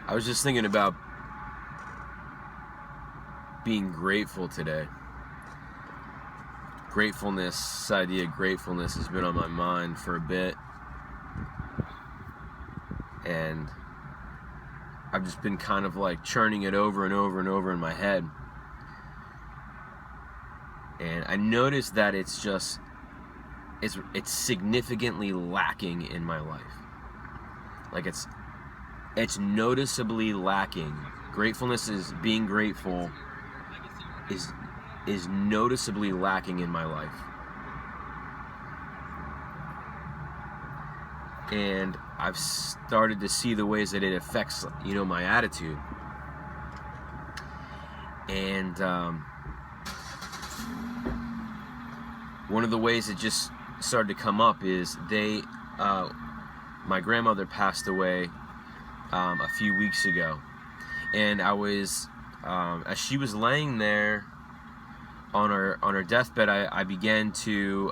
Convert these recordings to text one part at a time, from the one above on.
I was just thinking about being grateful today. This idea of gratefulness has been on my mind for a bit. And I've just been kind of like churning it over and over and over in my head. And I noticed that it's significantly lacking in my life. Like it's noticeably lacking. Gratefulness is being grateful is noticeably lacking in my life. And I've started to see the ways that it affects, my attitude. And one of the ways it just started to come up is my grandmother passed away a few weeks ago, and I was as she was laying there on her deathbed, I began to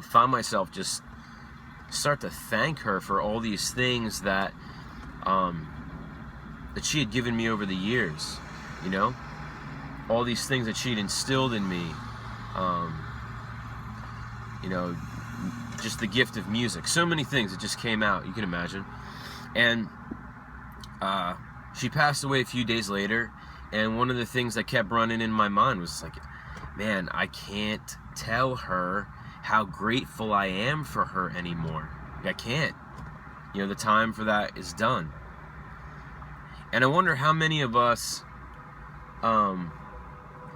find myself just start to thank her for all these things that she had given me over the years, all these things that she'd instilled in me, just the gift of music, so many things that just came out, you can imagine. And she passed away a few days later, and one of the things that kept running in my mind was like, man, I can't tell her how grateful I am for her anymore. I can't. The time for that is done. And I wonder how many of us,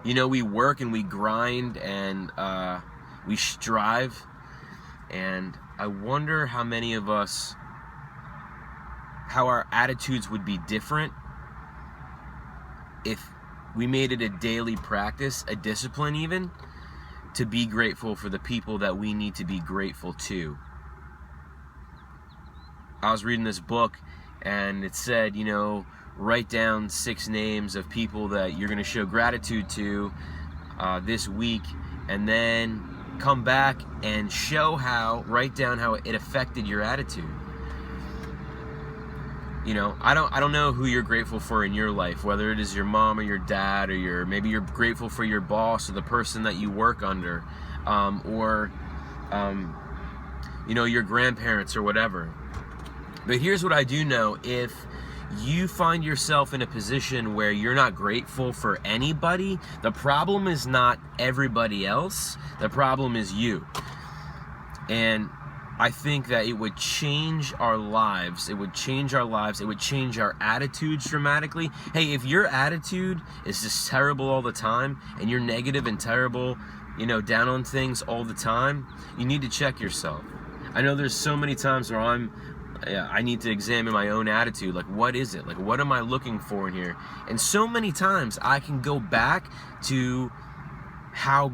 we work and we grind and we strive, and I wonder how many of us, how our attitudes would be different if we made it a daily practice, a discipline even, to be grateful for the people that we need to be grateful to. I was reading this book, and it said, write down 6 names of people that you're going to show gratitude to this week, and then come back and write down how it affected your attitude. I don't know who you're grateful for in your life, whether it is your mom or your dad, or maybe you're grateful for your boss or the person that you work under, or your grandparents or whatever. But here's what I do know: if you find yourself in a position where you're not grateful for anybody, the problem is not everybody else, the problem is you. And I think that it would change our lives. It would change our attitudes dramatically. Hey, if your attitude is just terrible all the time, and you're negative and terrible, down on things all the time, you need to check yourself. I know there's so many times where I need to examine my own attitude. Like, what is it? Like, what am I looking for in here? And so many times I can go back to how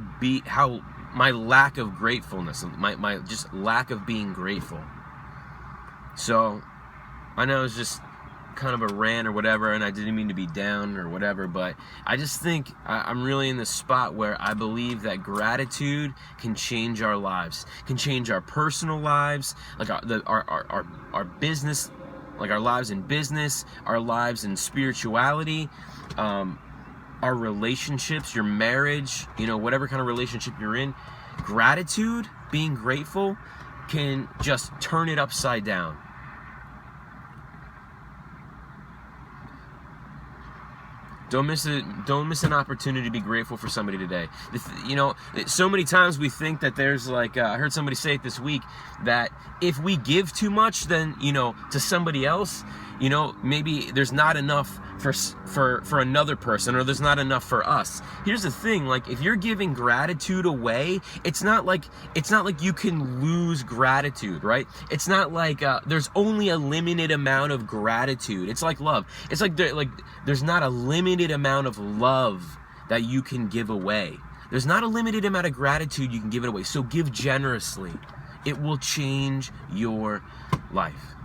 my lack of gratefulness, my just lack of being grateful. So I know it's just kind of a rant or whatever, and I didn't mean to be down or whatever, but I just think I'm really in this spot where I believe that gratitude can change our lives, can change our personal lives, like our business, like our lives in business, our lives in spirituality, our relationships, your marriage, whatever kind of relationship you're in. Gratitude, being grateful, can just turn it upside down. Don't miss an opportunity to be grateful for somebody today. So many times we think that there's I heard somebody say it this week, that if we give too much, then to somebody else, maybe there's not enough for another person, or there's not enough for us. Here's the thing: if you're giving gratitude away, it's not like you can lose gratitude, right? It's not like there's only a limited amount of gratitude. It's like love. It's like there's not a limited amount of love that you can give away. There's not a limited amount of gratitude you can give it away. So give generously. It will change your life.